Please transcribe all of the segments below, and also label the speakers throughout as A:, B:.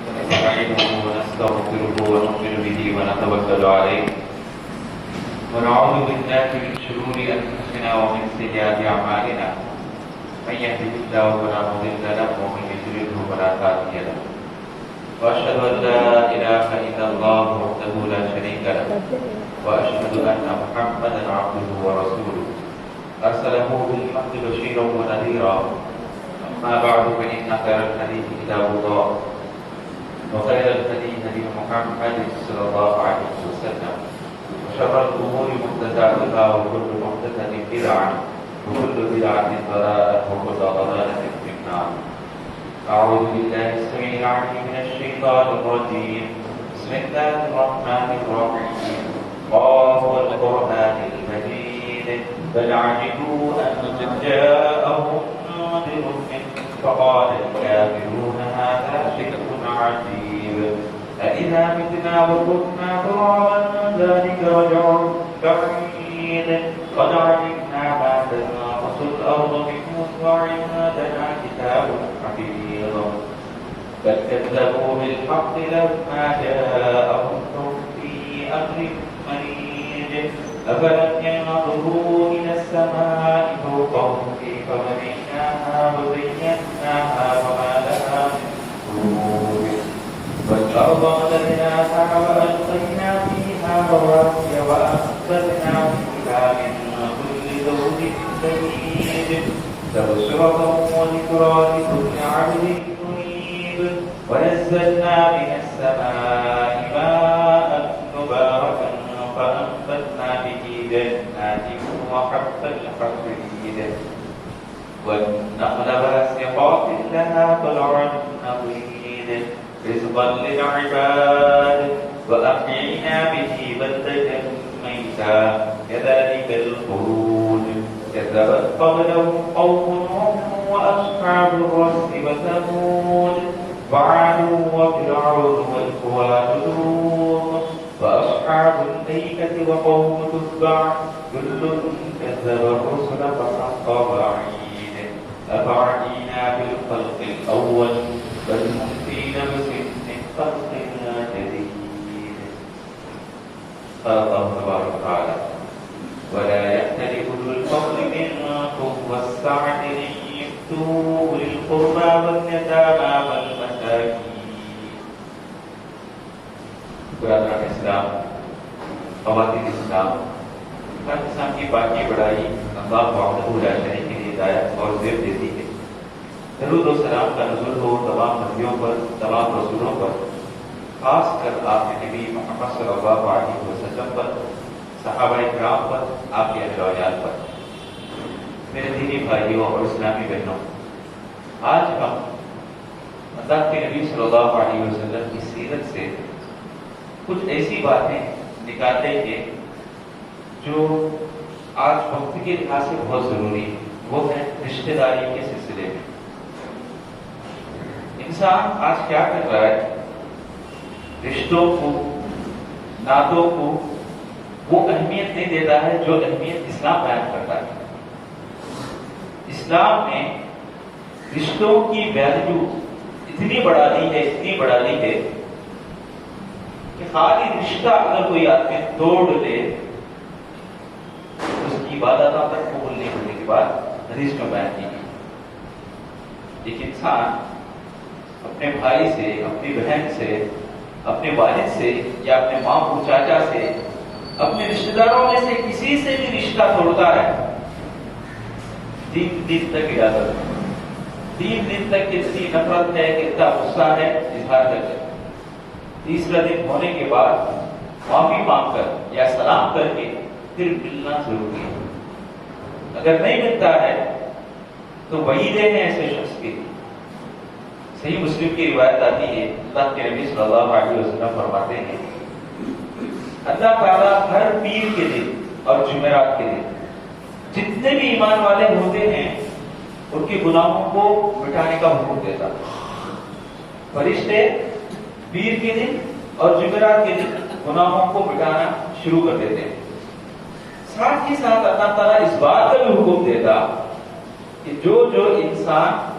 A: ونستعينه ونستغفره ونؤمن به ونتوكل عليه ونعوذ بالله من شرور أنفسنا ومن سيئات أعمالنا من يهده الله فلا مضل له ومن يضلل فلا هادي له وأشهد أن لا إله إلا الله وحده لا شريك له وأشهد أن محمدا عبده ورسوله أرسله بالحق بشيرا ونذيرا أما بعد فإن خير الحديث كتاب الله وخير الهدي هدي محمد صلى الله عليه وسلم وشر الأمور محدثاتها وكل محدثة بدعة وكل بدعة ضلالة وكل ضلالة في النار. أعوذ بالله السميع العليم من الشيطان الرجيم. بسم الله الرحمن الرحيم. قاف والقرآن المجيد بل عجبوا أن جاءهم منذر منهم فقال الكافرون هذا شيء عجيب أإذا متنا وكنا ترابا ذلك رجع بعيد قد علمنا ما تنقص الأرض منهم وعندنا كتاب حفيظ بل كذبوا بالحق لما جاءهم في أمر مريج أفلم ينظروا إلى السماء فوقهم كيف بنيناها وزيناها وما لها من فروج والأرض مددناها وألقينا فيها رواسي وأنبتنا فيها من كل زوج بهيج تبصرة وذكرى لكل عبد منيب ونزلنا من السماء ماء مباركا فأنبتنا به جنات وحب الحصيد والنخل باسقات لها طلع نضيد رزقا للعباد وأحيينا به بلدة ميتا كذلك الخروج كذبت قبلهم قوم نوح وأصحاب الرس وثمود وعاد وفرعون والإخوان لوط وأصحاب الأيكة وقوم تبع كل كذب الرسل فحق وعيد أفعينا بالخلق الأول بل هم في نفس من خلق جديد. قال الله تبارك وتعالى ولا يأتل أولو الفضل منكم والسعة أن يؤتوا أولي القربى واليتامى والمساكين. برادران اسلام، خواتین اسلام، ہر انسان کی باقی بڑائی اللہ وحدہ لا شریک کی ہدایت اور زیب دیتی ہے. درود و سلام کا نزول ہو تمام نبیوں پر، تمام رسولوں پر، خاص کر آپ کے نبی محمد صلی اللہ علیہ وسلم پر، صحابہ کرام پر، آپ کے اہل و عیال پر. میرے دینی بھائیوں اور اسلامی بہنوں، آج ہم اللہ کے نبی صلی اللہ علیہ وسلم کی سیرت سے کچھ ایسی باتیں نکالیں گے جو آج وقت کے لحاظ سے بہت ضروری ہے. وہ ہے رشتہ داری کے سلسلے میں. انسان آج کیا کر رہا ہے؟ رشتوں کو، نعتوں کو وہ اہمیت نہیں دیتا ہے جو اہمیت اسلام بیان کرتا ہے. اسلام نے رشتوں کی ویلیو اتنی بڑھا دی ہے کہ خالی رشتہ اگر کوئی آدمی توڑ لے اس کی عبادت تک قبول نہیں ہونے کے بعد حدیث میں بیان کی گئی. ایک انسان اپنے بھائی سے، اپنی بہن سے، اپنے والد سے یا اپنے ماموں چاچا سے، اپنے رشتہ داروں میں سے کسی سے بھی رشتہ توڑتا ہے، 3 دن تک اجازت ہے. 3 دن تک کتنی نفرت ہے، کتنا غصہ ہے، اظہار کر کے تیسرا دن ہونے کے بعد معافی مانگ کر یا سلام کر کے پھر ملنا ضروری ہے. اگر نہیں ملتا ہے تو وعیدیں ہیں ایسے شخص کی. صحیح مسلم کی روایت آتی ہے، اللہ کے نبی صلی اللہ علیہ وسلم فرماتے ہیں اللہ تعالیٰ ہر پیر کے دن اور جمعرات کے دن جتنے بھی ایمان والے ہوتے ہیں ان کے گناہوں کو مٹانے کا حکم دیتا. فرشتے پیر کے دن اور جمعرات کے دن گناہوں کو مٹانا شروع کر دیتے ہیں. ساتھ ہی ساتھ اللہ تعالیٰ اس بات کا بھی حکم دیتا کہ جو انسان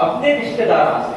A: اپنے رشتہ داروں سے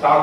A: 7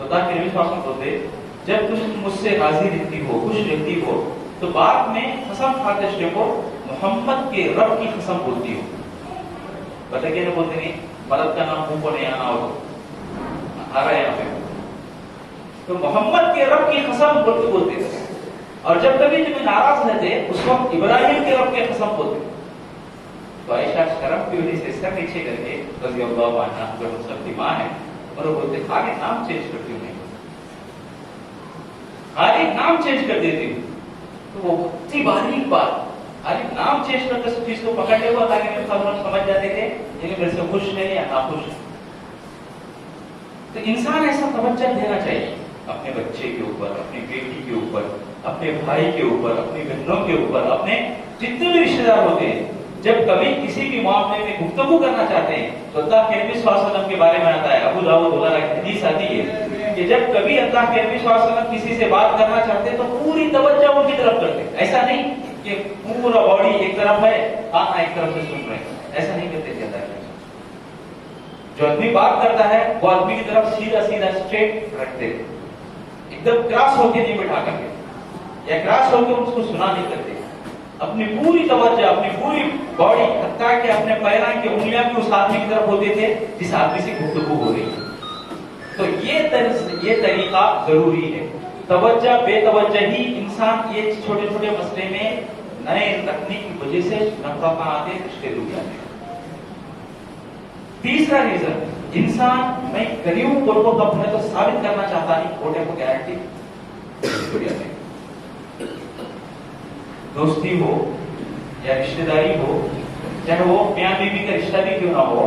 A: تو اللہ کے نبی صلی اللہ علیہ وسلم بولتے جب تم مجھ سے راضی رہتی ہو خوش رہتی ہو تو بعد میں قسم کھاتے ہو محمد کے رب کی قسم بولتی ہو. پتہ کیا نہیں بولتے نہیں مدد کا نام منہ کو نہیں آنا ہو آ رہا ہے یہاں پہ تو محمد کے رب کی قسم بولتے تھے. اور جب کبھی تمہیں ناراض رہتے اس وقت ابراہیم کے رب کی قسم بولتے. تو عائشہ شرف کی وجہ سے سر نیچے کر کے رضی اللہ عنہا جو سب کی ماں ہے اور وہ بولتے آگے نام چینج کرتی ہوں آگے نام چینج کر دیتی ہوں. تو وہ اتنی باریک بات آگے نام چینج کر کے چیز کو پکڑ لے ہوا تاکہ میرے سمجھ جاتے تھے یہ میرے سے خوش ہے یا ناخوش ہے. تو انسان ایسا توجہ دینا چاہیے اپنے بچے کے اوپر اپنی بیٹی کے اوپر اپنے بھائی کے اوپر اپنی بہنوں کے اوپر اپنے جتنے بھی رشتے دار ہوتے ہیں. جب کبھی کسی بھی معاملے میں گفتگو کرنا چاہتے ہیں تو اللہ کے نبی صلی اللہ علیہ وسلم کے بارے میں آتا ہے ابو داؤد وغیرہ کی حدیث آتی ہے کہ جب کبھی اللہ کے نبی صلی اللہ علیہ وسلم کسی سے بات کرنا چاہتے تو پوری توجہ ان کی طرف کرتے. ایسا نہیں کہ پورا باڈی ایک طرف ہے آنکھ ایک طرف سے سن رہے ہیں ایسا نہیں کرتے تھے. اللہ کے جو آدمی بات کرتا ہے وہ آدمی کی طرف سیدھا سیدھا اسٹریٹ رکھتے ایک دم کراس ہو کے نہیں بٹھا کر کے یا کراس ہو کے اس کو سنا نہیں کرتے. اپنی پوری توجہ اپنی پوری باڈی حتیٰ کہ اپنے پیروں کی انگلیاں بھی اس آدمی کی طرف ہوتے تھے جس آدمی سے گفتگو ہو رہی ہے. تو یہ طریقہ ضروری ہے. توجہ بے توجہی انسان یہ چھوٹے چھوٹے مسئلے میں نئے رکھنے کی وجہ سے نفرتیں آتے رشتے ٹوٹ جاتے ہیں. تیسرا ریزن انسان میں کریم کو اپنے تو ثابت کرنا چاہتا نہیں کھوٹے کو گارنٹی دوستی ہو یا رشتہ داری ہو چاہے وہ میاں بیوی کا رشتہ بھی کیوں نہ ہو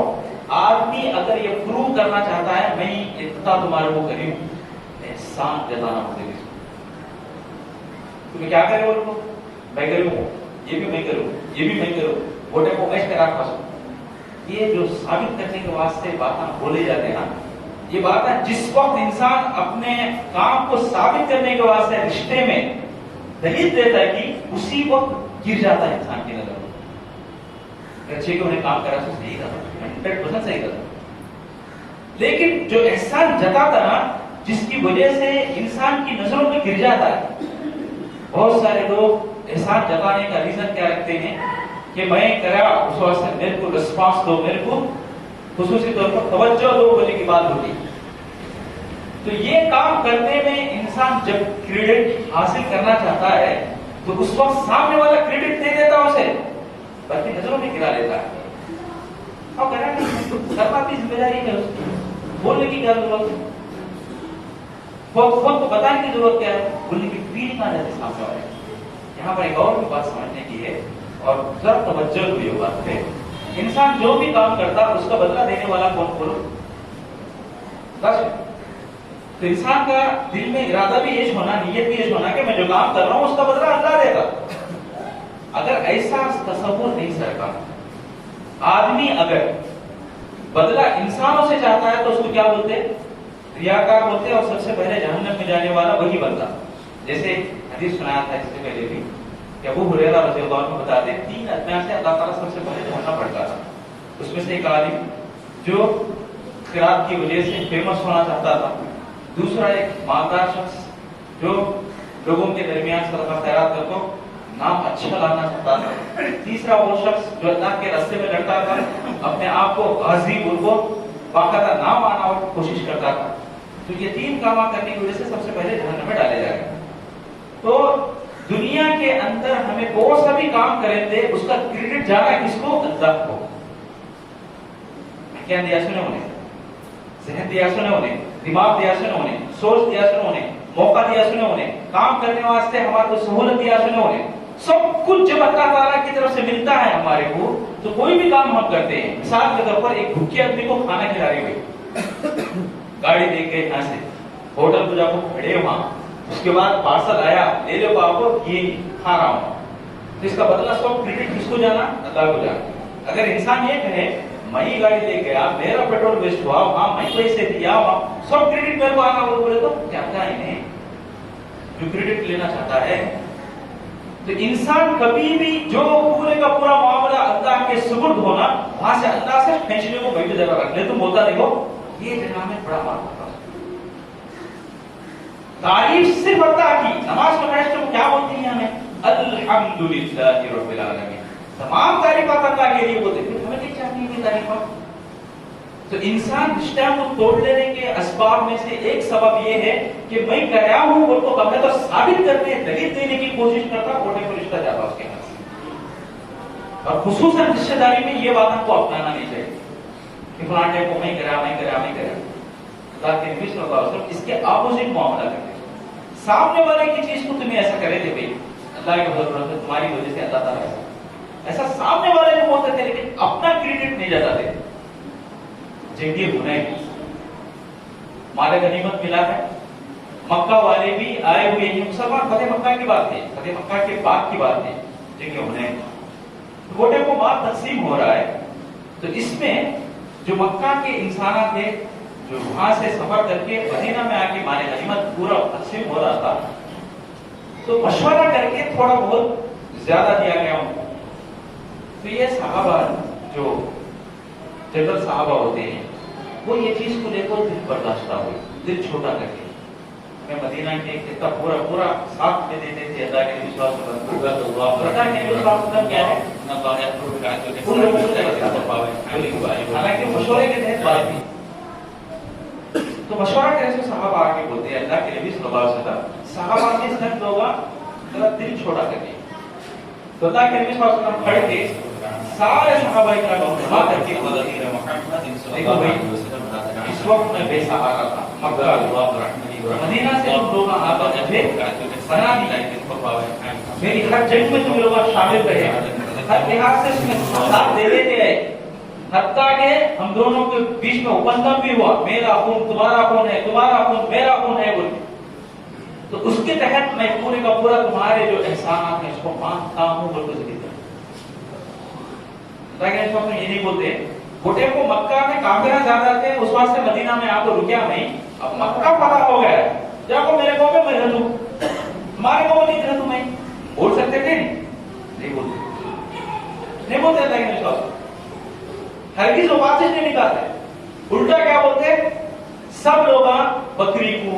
A: آدمی اگر یہ پروو کرنا چاہتا ہے میں اتنا تمہارے کو کریم احسان جتانا ہوتے ہیں تمہیں کیا کرے وہ لوگ میں کروں یہ بھی میں کروں یہ بھی میں کروں گھوٹے کو کیسے کرا پاسوں. یہ جو ثابت کرنے کے واسطے باتیں بولے جاتے ہیں نا یہ باتیں جس وقت انسان اپنے کام کو ثابت کرنے کے واسطے رشتے میں دلیل دیتا ہے کہ اسی وقت گر جاتا ہے انسان کی نظر میں اچھے کہ انہیں کام کرا تو صحیح کرا 100% صحیح کرا. لیکن جو احسان جتاتا نا جس کی وجہ سے انسان کی نظروں میں گر جاتا ہے. بہت سارے لوگ احسان جتانے کا ریزن کیا رکھتے ہیں کہ میں کرا اس واسطے میرے کو رسپانس دو میرے کو خصوصی طور پر توجہ دو بولنے کی بات ہوتی. تو یہ کام کرنے میں انسان جب کریڈٹ حاصل کرنا چاہتا ہے تو اس وقت سامنے والا کریڈٹ دے دیتا اسے بلکہ نظروں میں گرا لیتا ہے. اور کرنا کی ذمہ داری ہے اس کی بولنے کی کیا ضرورت ہے خود کو بتانے کی ضرورت کیا ہے بولنے کی فیلنگ آ جاتی سامنے والے. یہاں پر ایک اور بھی بات سمجھنے کی ہے اور ذرا توجہ ہوئی یہ بات ہے انسان جو بھی کام کرتا اس کا بدلہ دینے والا کون بولو بس. تو انسان کا دل میں ارادہ بھی یہ ہونا نیت بھی یہ ہونا کہ میں جو کام کر رہا ہوں اس کا بدلہ اللہ دے گا. اگر ایسا تصور نہیں سرکا آدمی اگر بدلہ انسانوں سے چاہتا ہے تو اس کو کیا بولتے ریاکار بولتے اور سب سے پہلے جہنم میں جانے والا وہی بندہ. جیسے حدیث سنایا تھا اس سے پہلے بھی کہ ابو ہریرہ رضی اللہ عنہ بتاتے 3 آدمیوں سے اللہ تعالیٰ سب سے پہلے ڈھونڈنا پڑتا تھا. اس میں سے ایک عالم جو قرات کی وجہ سے فیمس ہونا چاہتا تھا. دوسرا ایک مالدار شخص جو لوگوں کے درمیان صدقہ خیرات کر کو نام اچھا لانا چاہتا تھا. تیسرا وہ شخص جو اللہ کے راستے میں لڑتا تھا اپنے آپ کو غازی کو باقاعدہ نام آنا اور کوشش کرتا تھا. تو یہ 3 کام کرنے کی وجہ سے سب سے پہلے جہنم میں ڈالے جائے گا. تو دنیا کے اندر ہمیں کون سا بھی کام کریں دے اس کا کریڈٹ جانا کس کو اللہ کو. کیا دیا سنے انہیں ذہن دیا سنے انہیں دماغ دیا سنے انہیں سوچ دیا سنے انہیں موقع دیا سنے انہیں کام کرنے واسطے ہمارے کو سہولت دیا سنے انہیں سب کچھ جب اللہ تعالیٰ کی طرف سے ملتا ہے ہمارے کو تو کوئی بھی کام ہم کرتے ہیں. مثال کے طور پر ایک بھوکے آدمی کو کھانا کھلا رہی ہوئی گاڑی دے کے یہاں سے ہوٹل کو جا کو کھڑے وہاں اس کے بعد پارسل آیا لے لو آپ کو یہ کھا رہا ہوں تو اس کا بدلہ سب کریڈٹ کس کو جانا اللہ کو جانا. اگر انسان یہ کہے میں ہی گاڑی لے گیا میرا پیٹرول ویسٹ ہوا وہاں میں پیسے دیا وہاں سب کریڈٹ میرے کو آنا وہ بولے تو کیا انہیں جو کریڈٹ لینا چاہتا ہے. تو انسان کبھی بھی جو پورے کا پورا معاملہ اللہ کے سپرد ہونا وہاں سے اللہ سے کھینچنے کو کوئی بھی جگہ رکھ لے تو بولتا دیکھو یہ جگہ میں بڑا مار تعریف صرف اللہ کی. نماز میں بیٹھتے ہو کیا بولتے ہیں ہمیں؟ الحمدللہ رب العالمین. تمام تعریفات اللہ کے لیے بولتے ہیں. ہمیں نہیں چاہیے یہ تعریفات. تو انسان رشتہ کو توڑ لینے کے اسباب میں سے ایک سبب یہ ہے کہ میں گیا ہوں وہ تو قبل تو ثابت کرنے دلیل دینے کی کوشش کرتا بوٹے کو رشتہ جاتا اس کے ہاتھ سے. اور خصوصاً رشتہ داری میں یہ بات کو اپنانا نہیں چاہیے کہ فلاں کو میں کرا. اللہ کے نبی صلی اللہ علیہ وسلم اس کے اپوزٹ معاملہ کرتے ہیں. سامنے والے کی چیز کو تمہیں ایسا کرے تھے بھائی اللہ کی حضرت تمہاری وجہ سے اللہ تعالیٰ ایسا سامنے والے کو بولتے تھے لیکن اپنا کریڈٹ نہیں جاتا تھے. جنگی حنین مال غنیمت ملا ہے. مکہ والے بھی آئے ہوئے ہیں مسلمان. فتح مکہ کی بات ہے, فتح مکہ کے بعد کی بات ہے. جنگی حنین گوٹے کو مال تقسیم ہو رہا ہے. تو اس میں جو مکہ کے انسانات تھے جو وہاں سے سفر کر کے مدینہ میں آ کے مال غنیمت پورا تقسیم ہو رہا تھا تو مشورہ کر کے تھوڑا بہت زیادہ دیا گیا ان کو. تو یہ صحابہ جو جنرل صحابہ ہوتے ہیں وہ یہ چیز کو لے کر دل برداشت ہوئی, دل چھوٹا کر کے میں مدینہ کے اتنا پورا ساتھ میں دیتے تھے. اللہ کے نبی صلی اللہ علیہ وسلم کیا ہے حالانکہ مشورے کے تحت بات تھی. تو مشورہ کرنے سے صحابہ آگے بولتے ہیں اللہ کے نبی صلی اللہ علیہ وسلم صحابہ کے سنت ہوگا ذرا دل چھوٹا کر کے. تو اللہ کے نبی صلی اللہ علیہ وسلم کھڑ کے سارے صحابہ کرام جمع کر کے دیکھو بھائی اس وقت میں بے سہارا تھا. مکہ مدینہ سے تم لوگ آبا تھے بنا دیا. میری ہر جنگ میں تم لوگ شامل رہے, ہر لحاظ سے اس میں ساتھ دے دیتے ہیں. حتیٰ کہ ہم دونوں کے بیچ میں اوپندم بھی ہوا میرا خون تمہارا خون ہے, تمہارا خون میرا خون ہے بول. تو اس کے تحت میں پورے کا پورا تمہارے جو احسانات ہیں اس کو مانتا ہوں بول. یہ نہیں بولتے گھوٹے کو مکہ میں کافرہ زیادہ تھے اس واسطے مدینہ میں آپ کو رکیا نہیں. اب مکہ فتح ہو گیا جا کو میرے قوم میں رہ دوں تمہارے قوم میں نہیں رہ دوں. میں بول سکتے تھے نہیں بولتے اللہ کے نبی ہرگز وہ بات سے نہیں نکالتے. الٹا کیا بولتے سب لوگ بکری کو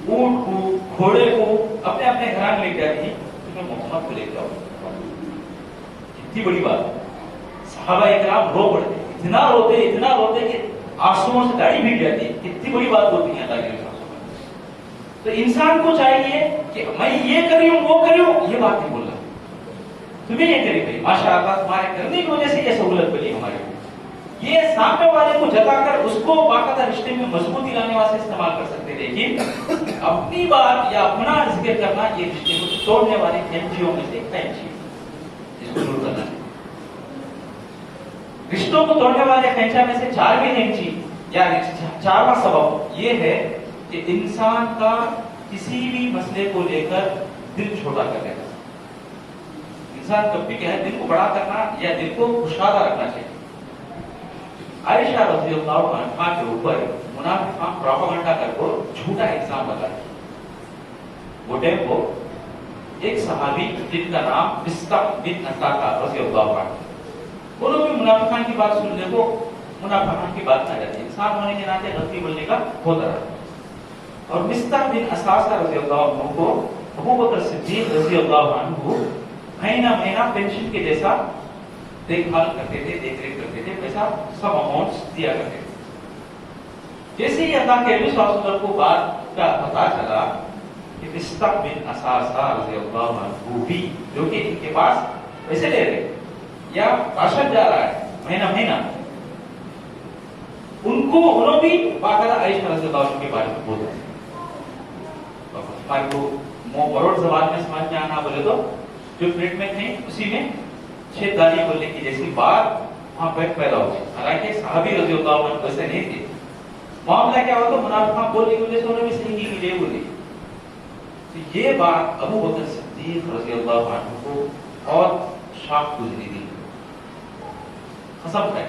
A: اونٹ کو گھوڑے کو اپنے اپنے گھر میں لے کے آتی تمہیں محمد کو لے کے آؤ. کتنی بڑی بات. صحابہ اکرام رو پڑتے اتنا روتے کہ آنسوؤں سے داڑھی بھیگ جاتی. کتنی بڑی بات ہوتی ہے اللہ کے رسول. تو انسان کو چاہیے کہ میں یہ کری ہوں وہ کری ہوں یہ بات نہیں بولنا. تمہیں یہ کری بھائی ماشاء اللہ تمہارے کرنے کی وجہ سے یہ سہولت بنی ہمارے کو. یہ سامنے والے کو جتا کر اس کو باقاعدہ رشتے میں مضبوطی لانے واسطے استعمال کر سکتے. لیکن اپنی بات یا اپنا ذکر کرنا یہ رشتے کو توڑنے والے کھینچیوں میں سے کھینچی اس کو دور کرنا ہے. رشتوں کو توڑنے والے کھینچا میں سے 4ویں کھینچی یا 4واں سبب یہ ہے کہ انسان کا کسی بھی مسئلے کو لے کر دل چھوٹا کر دینا. انسان کب بھی کہے دل کو بڑا کرنا یا دل کو خوشحال رکھنا چاہیے. عائشہ رضی اللہ عنہا کے اوپر منافقان پروپیگنڈا کر کو جھوٹا الزام لگایا. وہ ٹائم کو ایک صحابی جن کا نام مصطح بن اساکا رضی اللہ عنہ وہ لوگ بھی منافقان کی بات سننے کو منافقان کی بات نہ کرتے. انسان ہونے کے ناطے غلطی بولنے کا ہوتا رہا. اور مصطح بن اساکا رضی اللہ عنہ کو ابو بکر صدیق رضی اللہ عنہ مہینہ پینشن کے جیسا دیکھ بھال کرتے تھے, دیکھ ریکھ کرتے تھے, پیسہ سب اماؤنٹ دیا کرتے تھے. جیسے ہی اللہ کے نبی صلی اللہ علیہ وسلم کو بات کا پتہ چلا کہ مصطح بن اساکا رضی اللہ عنہ بھی جو کہ ان کے پاس پیسے لے رہے یا راشن جا رہا ہے مہینہ انہوں بھی باقاعدہ عائشہ رضی اللہ عنہ کے بارے میں بول رہے ہیں. ہمارے کو بروڑ زبان میں سمجھ میں آنا بولے تو جو پلیٹ میں تھے اسی میں چھید دانی بولنے کی جیسی بات وہاں پہ پیدا ہوئی. حالانکہ صحابی رضی اللہ عنہ ویسے نہیں تھے. معاملہ کیا ہوا تو منافقان بولنے کی وجہ سے انہوں نے صحیح کی لیے بولی. تو یہ بات ابو بکر صدیق رضی اللہ عنہ کو اور شاک گزری تھی. قسم ہے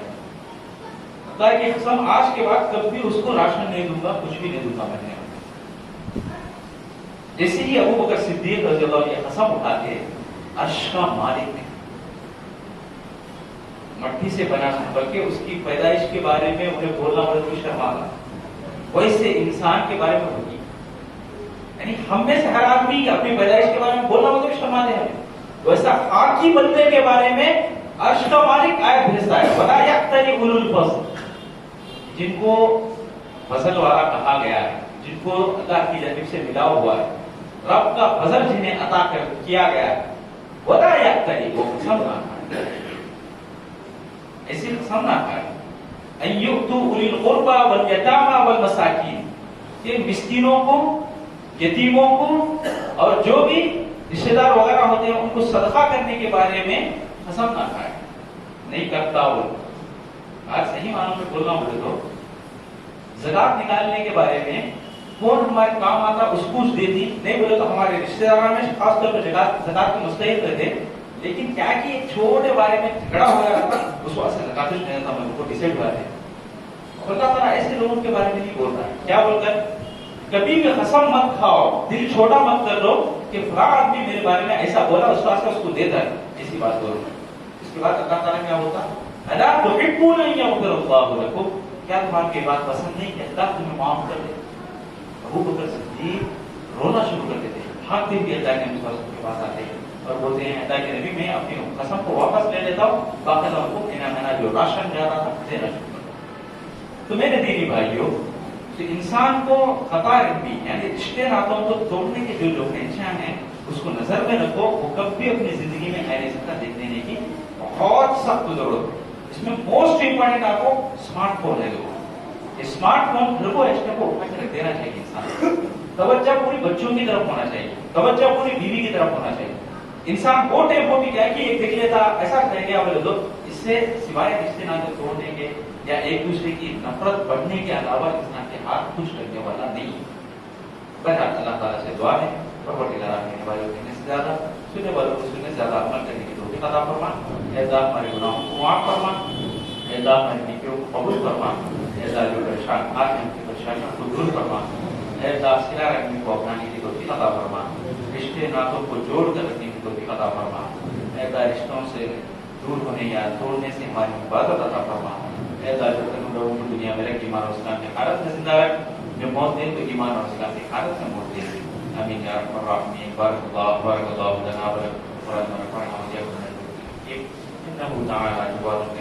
A: اللہ کی قسم آج کے بعد کبھی اس کو راشن نہیں دوں گا, کچھ بھی نہیں دوں گا میں نے. جیسے ہی ابو بکر صدیق رضی اللہ عنہ یہ قسم اٹھا کے عرش کا مالک نے مٹی سے بنا بلکہ اس کی پیدائش کے بارے میں انہیں بولنا بڑا بھی شرم آ گا. ویسے انسان کے بارے میں ہوگی یعنی ہم میں سے ہر آدمی اپنی پیدائش کے بارے میں بولنا مطلب شرماتے ہیں. ویسا خاکی بندے کے بارے میں عرش کا مالک آیت بھیجتا ہے, وَلَا يَقْتَرِ أُولُو الْفَضْلِ, جن کو فضل والا کہا گیا ہے, جن کو اللہ کی جانب سے ملا ہوا ہے, رب کا فضل جنہیں عطا کیا گیا ہے, وَلَا يَقْتَرِ, وہ قسم نہ کھائے, ایسی قسم نہ کھائے, أَن يُؤْتُوا أُولِي الْقُرْبَى وَالْيَتَامَى وَالْمَسَاكِينِ, کہ مسکینوں کو, یتیموں کو اور جو بھی رشتہ دار وغیرہ ہوتے ہیں ان کو صدقہ کرنے کے بارے میں قسم نہ کھائے. نہیں کرتا وہ. آج صحیح معنوں میں بولنا بولے تو زکات نکالنے کے بارے میں کون ہمارے کام آتا اس کو دیتی, نہیں بولے تو ہمارے رشتہ داروں میں خاص طور پر زکات کو مستحق رہتے, لیکن کیا کہ ایک چھوٹے بارے میں جھگڑا ہو رہا تھا, اس واسطے زکات نہیں تھا, میں کو ڈیسائیڈ ہوا ہے. اللہ تعالیٰ ایسے لوگوں کے بارے میں نہیں بول رہا ہے. کیا بول کر کبھی بھی قسم مت کھاؤ, دل چھوٹا مت کر لو کہ فلاں آدمی میرے بارے میں ایسا بولا, اس واسطے اس کو دیتا ہے, ایسی بات بولو. اس کے بعد اللہ تعالیٰ کیا ہوتا, الا تحبون ان یغفر اللہ لکم, کیا تمہاری کی بات پسند نہیں کہ اللہ تمہیں معاف کر دے. ابو بکر صدیق رونا شروع کر دیتے, بھاگتے ہوئے اللہ کے کے پاس آتے ہیں اور بولتے ہیں اللہ کے نبی میں اپنی قسم کو واپس لے لیتا ہوں, باقاعدہ ان کو میرا جو راشن جا رہا تھا دینا شروع کر. تو میرے دینی بھائیوں, تو انسان کو خطا رکھنی, یعنی رشتے ناتوں کو توڑنے کے جو لوگ انسان ہیں اس کو نظر میں رکھو, وہ کبھی اپنی زندگی میں ایسے سکتا دیکھ لینے کی بہت سخت ضرورت ہے. اس میں موسٹ امپورٹنٹ آپ کو اسمارٹ فون ہے. اسمارٹ فون گھر کو ایسے کو اٹھا کے رکھ دینا چاہیے. انسان توجہ پوری بچوں کی طرف ہونا چاہیے, توجہ پوری بیوی کی طرف ہونا چاہیے. انسان وہ ٹیمپو بھی کیا کہ ایک دیکھ لیتا ایسا کریں گے بولے تو اس سے سوائے رشتے ناطے توڑنے کے یا ایک دوسرے کی نفرت بڑھنے کے علاوہ انسان کے ہاتھ خوش کرنے والا نہیں. بہرحال اللہ تعالیٰ سے دعا ہے پروردگار کہنے والوں کہنے سے زیادہ, سننے والوں کو سننے سے زیادہ عمل کرنے کی توفیق عطا فرما. اے اللہ ہمارے گناہوں کو معاف فرما, اے اللہ ہماری نیکیوں کو قبول فرما, اے اللہ جو پریشان آج ہم کی پریشانیوں کو دور فرما, اے اللہ صلہ رحمی کو اپنانے کی توفیق عطا فرما, رشتے ناتوں کو جوڑ کر رکھنے کی توفیق عطا فرما, اے اللہ رشتوں سے دور ہونے یا توڑنے سے ہماری حفاظت عطا فرما. اے اللہ جو تم لوگوں کو دنیا میں رکھ ایمان اور اسلام کی حالت میں زندہ رکھ, جو موت دے تو ایمان اور اسلام کی حالت میں موت دے. آمین یا رب الراحمین. بارک اللہ لنا ولکم ورحمۃ اللہ وبرکاتہ. انه تعالی جواد